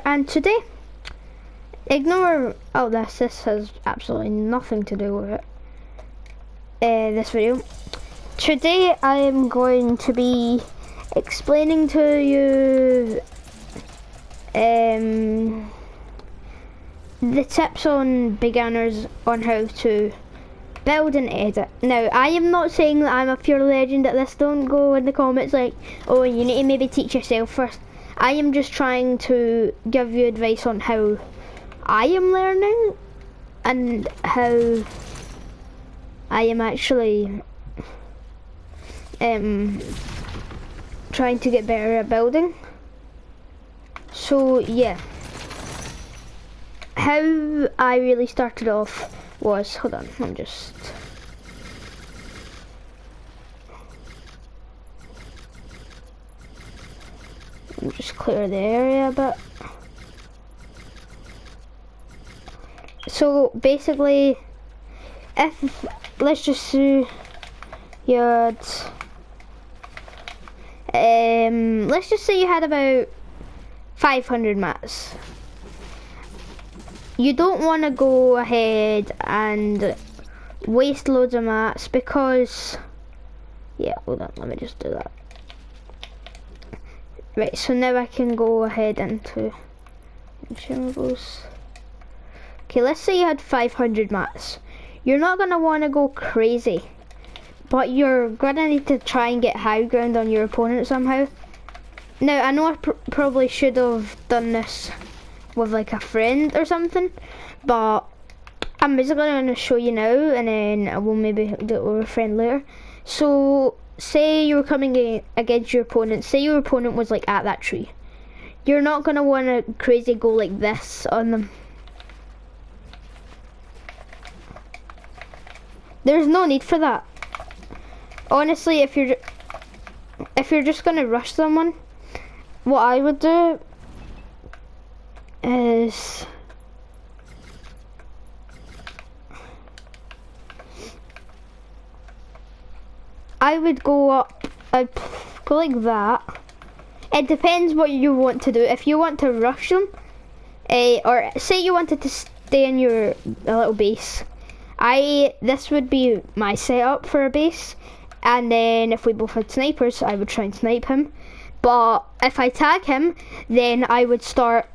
and today, ignore all this. This has absolutely nothing to do with it. This video. Today, I am going to be explaining to you the tips on beginners on how to build and edit. Now, I am not saying that I'm a pure legend at this. Don't go in the comments like, oh, you need to maybe teach yourself first. I am just trying to give you advice on how I am learning and how I am actually trying to get better at building. So yeah, how I really started off was, hold on, I'm just clear the area a bit. So basically, if let's just say you had let's just say you had about 500 mats. You don't want to go ahead and waste loads of mats because, yeah, hold on, let me just do that. Right, so now I can go ahead into consumables. Okay, let's say you had 500 mats. You're not going to want to go crazy, but you're going to need to try and get high ground on your opponent somehow. Now, I know I probably should have done this with like a friend or something, but I'm basically going to show you now, and then I will maybe do it with a friend later. So, say you were coming against your opponent. Say your opponent was like at that tree. You're not going to want to crazy go like this on them. There's no need for that. Honestly, if you're just going to rush someone, what I would do is I would go up, I'd go like that. It depends what you want to do. If you want to rush them, or say you wanted to stay in your little base, this would be my setup for a base, and then if we both had snipers, I would try and snipe him. But if I tag him, then I would start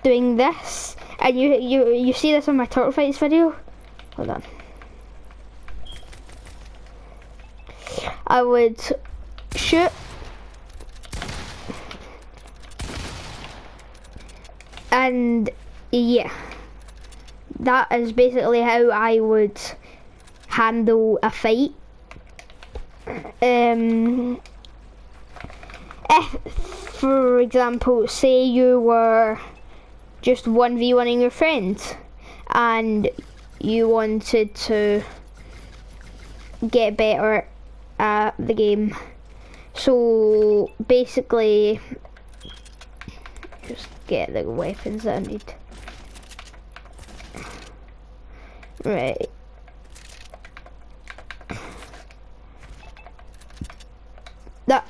doing this, and you see this on my turtle fights video. Hold on. I would shoot, and yeah, that is basically how I would handle a fight. If, for example, say you were just 1v1ing your friends and you wanted to get better at the game, so basically just get the weapons that I need. Right.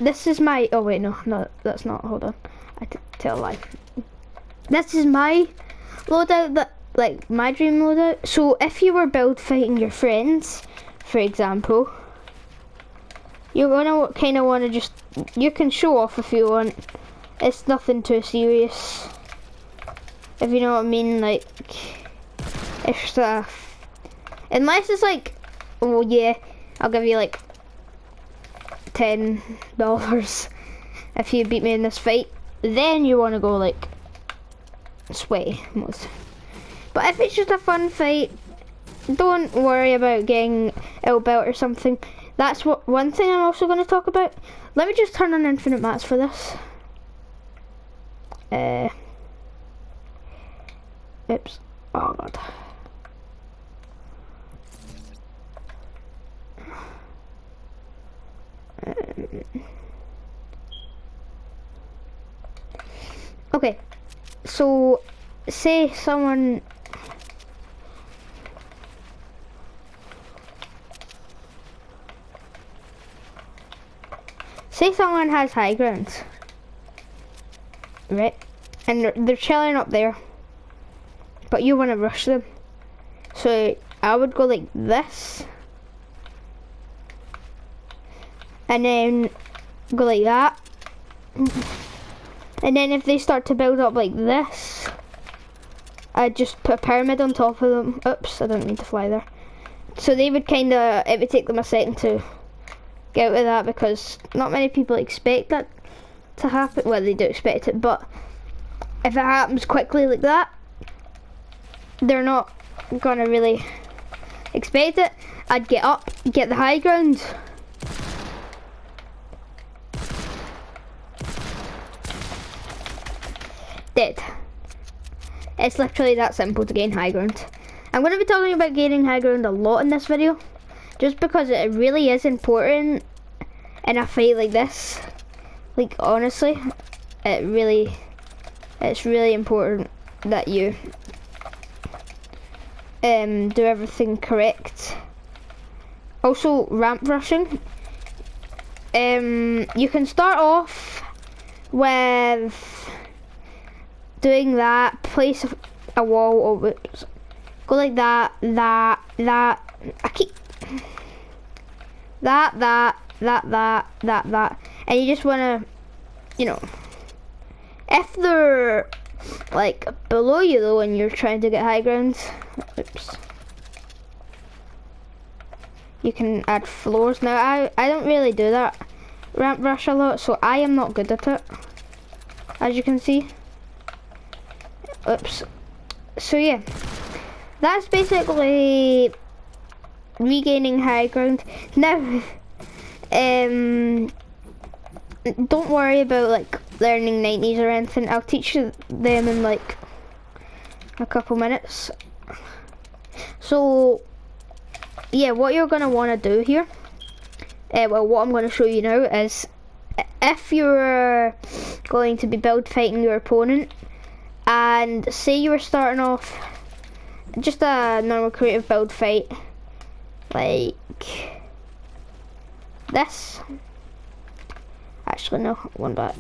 This is my, oh wait, no, that's not, hold on. I tell a lie. This is my loadout, like my dream loadout. So if you were build fighting your friends, for example, you're gonna kind of want to just, you can show off if you want. It's nothing too serious, if you know what I mean. Like, it's unless it's like, oh yeah, I'll give you like $10 if you beat me in this fight, then you want to go like sweaty most. But if it's just a fun fight, don't worry about getting ill built or something. That's one thing I'm also going to talk about. Let me just turn on infinite mats for this. Oops. Oh god. Okay, so say someone has high ground. right? And they're chilling up there, but you want to rush them. So I would go like this, and then go like that. And then if they start to build up like this, I'd just put a pyramid on top of them. Oops, I didn't mean to fly there. So they would it would take them a second to get out of that, because not many people expect that to happen. Well, they do expect it, but if it happens quickly like that, they're not gonna really expect it. I'd get up, get the high ground. Dead. It's literally that simple to gain high ground. I'm going to be talking about gaining high ground a lot in this video, just because it really is important in a fight like this. Like, honestly, it's really important that you do everything correct. Also, ramp rushing. You can start off with doing that, place a wall over, go like that, I keep, that, and you just wanna, you know, if they're like below you though and you're trying to get high ground, oops, you can add floors. Now I don't really do that ramp rush a lot, so I am not good at it, as you can see. Oops. So yeah, that's basically regaining high ground. Now, don't worry about like learning 90s or anything. I'll teach you them in like a couple minutes. So yeah, what you're gonna want to do here, well, what I'm going to show you now is, if you're going to be build fighting your opponent, and say you were starting off just a normal creative build fight, like this. Actually no, one back.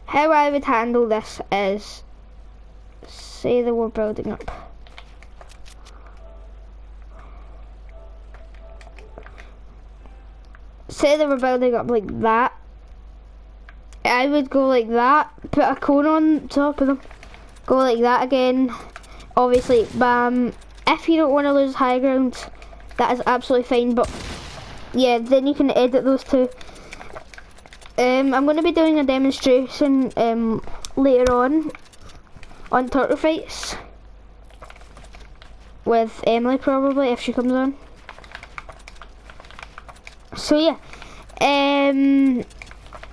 How I would handle this is, say that we're building up. Say that we're building up like that. I would go like that, put a cone on top of them, go like that again, obviously, bam. If you don't want to lose high ground, that is absolutely fine, but yeah, then you can edit those two. I'm going to be doing a demonstration later on turtle fights, with Emily probably, if she comes on. So yeah,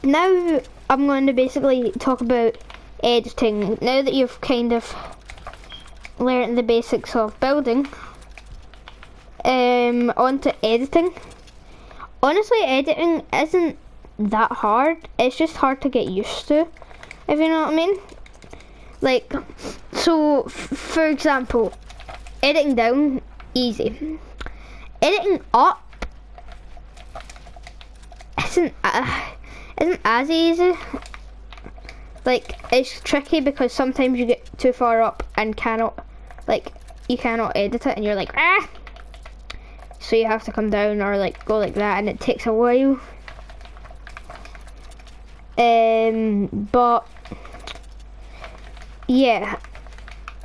now I'm going to basically talk about editing. Now that you've kind of learned the basics of building, onto editing. Honestly, editing isn't that hard. It's just hard to get used to, if you know what I mean. Like, so for example, editing down, easy. Editing up isn't as easy. Like, it's tricky because sometimes you get too far up and you cannot edit it, and you're like, ah! So you have to come down or like go like that, and it takes a while. But yeah,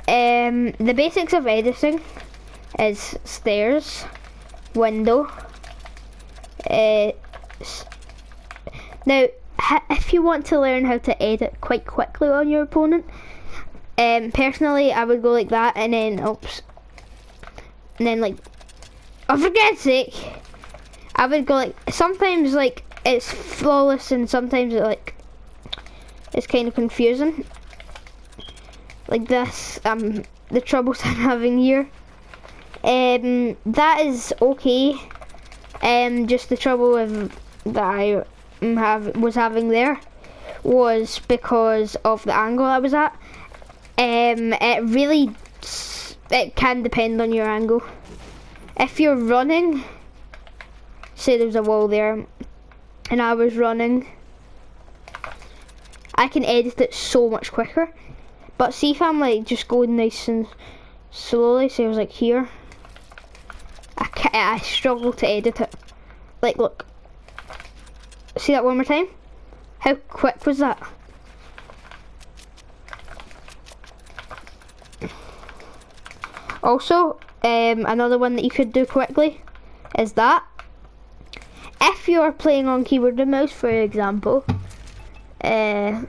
the basics of editing is stairs, window. Now, if you want to learn how to edit quite quickly on your opponent, personally, I would go like that, and then, oops, and then like, oh, for God's sake, I would go like, sometimes like it's flawless, and sometimes it's kind of confusing. Like this, the troubles I'm having here. That is okay. Just the trouble that I was having there was because of the angle I was at. It can depend on your angle. If you're running, say there's a wall there, and I was running, I can edit it so much quicker. But see if I'm like just going nice and slowly, say I was like here, I struggle to edit it. Like look, see that one more time? How quick was that? Also, another one that you could do quickly is that if you are playing on keyboard and mouse, for example, it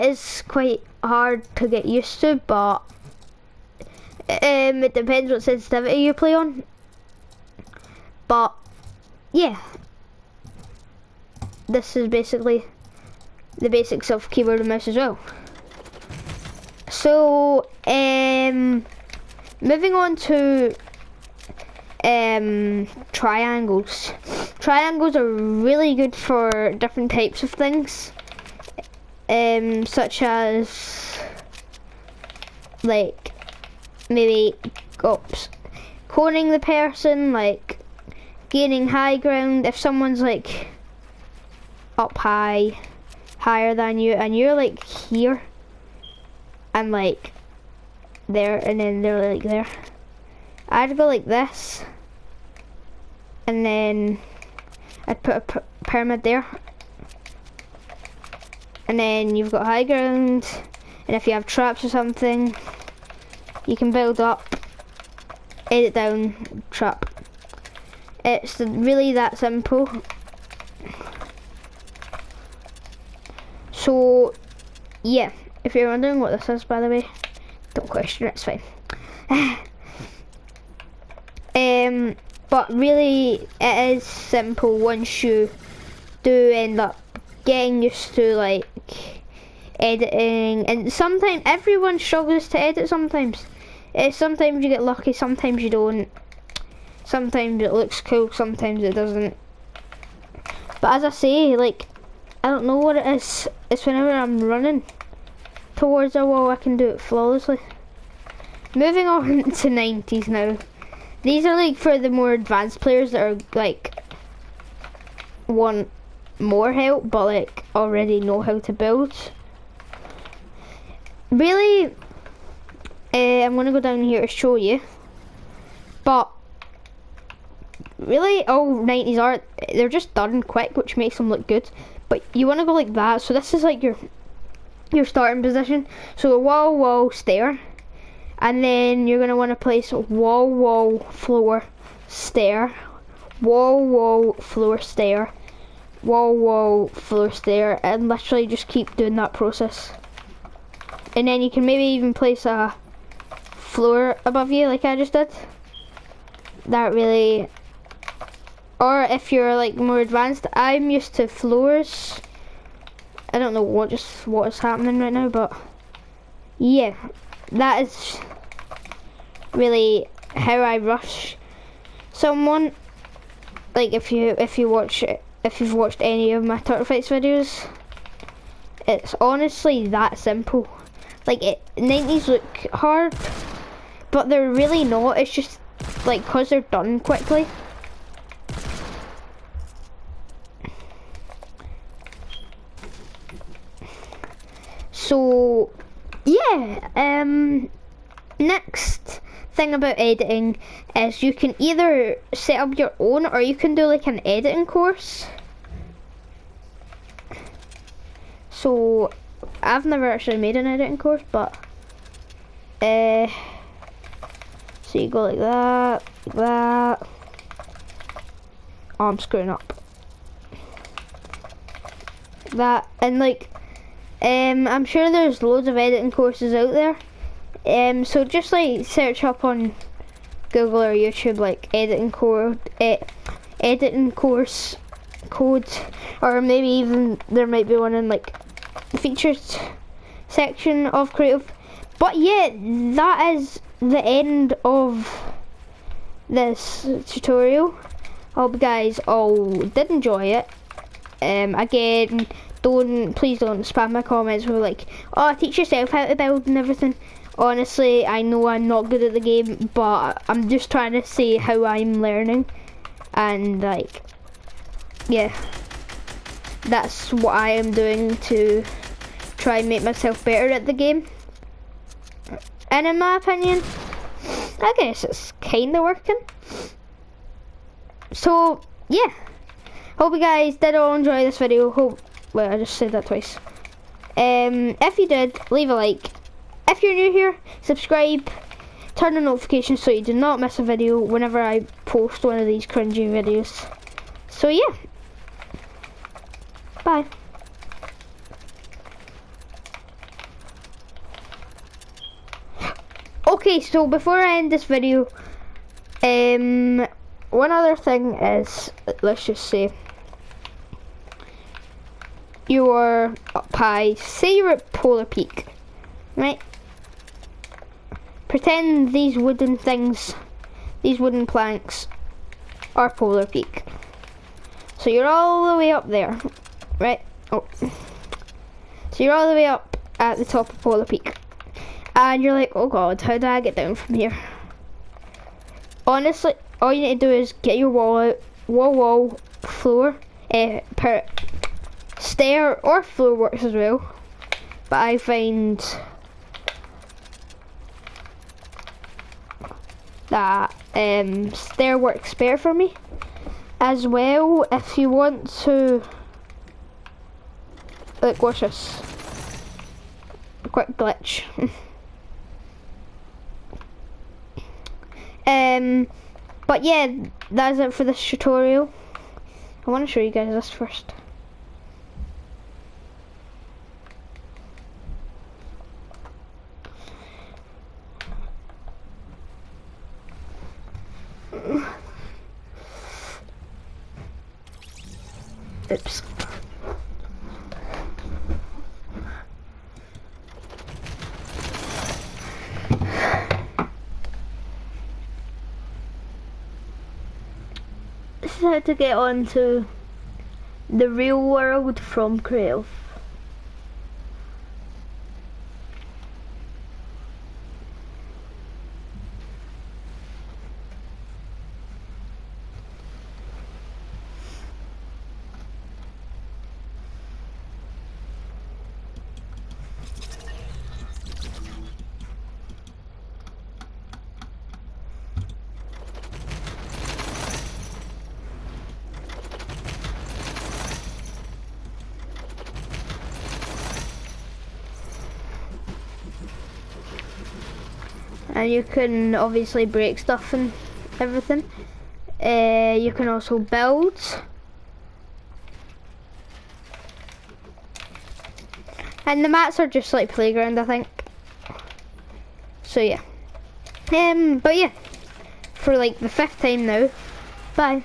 is quite hard to get used to, but it depends what sensitivity you play on. But yeah, this is basically the basics of keyboard and mouse as well. So moving on to triangles. Triangles are really good for different types of things, such as like maybe cornering the person, like gaining high ground. If someone's like up higher than you and you're like here and like there, and then they're like there, I'd go like this, and then I'd put a pyramid there, and then you've got high ground, and if you have traps or something, you can build up, edit down, trap. It's really that simple. So yeah, if you're wondering what this is, by the way, don't question it, it's fine. But really it is simple once you do end up getting used to like editing. And sometimes everyone struggles to edit sometimes. Sometimes you get lucky, sometimes you don't. Sometimes it looks cool, sometimes it doesn't. But as I say, like, I don't know what it is. It's whenever I'm running towards a wall, I can do it flawlessly. Moving on to 90s now. These are like for the more advanced players that are like want more help but like already know how to build. Really, I'm gonna go down here to show you. But really, all 90s art, they're just done quick, which makes them look good. But you want to go like that. So this is like your starting position. So a wall, stair, and then you're gonna want to place wall, floor, stair, wall, floor, stair, wall, floor, stair, and literally just keep doing that process. And then you can maybe even place a floor above you, like I just did. That really. Or if you're like more advanced, I'm used to floors. I don't know what is happening right now, but yeah, that is really how I rush someone. Like if you've watched any of my Turtle Fights videos, it's honestly that simple. Like 90s look hard, but they're really not. It's just like cause they're done quickly. So yeah, next thing about editing is you can either set up your own or you can do like an editing course. So I've never actually made an editing course, but so you go like that, Oh, I'm screwing up. That, and like I'm sure there's loads of editing courses out there. So just like search up on Google or YouTube like editing course code, or maybe even there might be one in like the features section of creative. But yeah, that is the end of this tutorial. Hope you guys all did enjoy it. Again, please don't spam my comments with like, oh, teach yourself how to build and everything. Honestly, I know I'm not good at the game, but I'm just trying to see how I'm learning. And like, yeah, that's what I am doing to try and make myself better at the game. And in my opinion, I guess it's kinda working. So yeah, hope you guys did all enjoy this video. Well, I just said that twice. If you did, leave a like. If you're new here, subscribe, turn on notifications so you do not miss a video whenever I post one of these cringy videos. So yeah, bye. Okay, so before I end this video, one other thing is, let's just say, you're up high, say you're at Polar Peak, right? Pretend these wooden things, these wooden planks, are Polar Peak. So you're all the way up there, right? Oh. So you're all the way up at the top of Polar Peak. And you're like, oh god, how do I get down from here? Honestly, all you need to do is get your wall out, wall, floor, stair or floor works as well. But I find that stair works better for me. As well, if you want to, like, watch this, a quick glitch. But yeah, that's it for this tutorial. I want to show you guys this first. Oops. This is how to get onto the real world from Creative. And you can obviously break stuff and everything. You can also build. And the mats are just like playground, I think. So yeah. But yeah, for like the 5th time now, bye.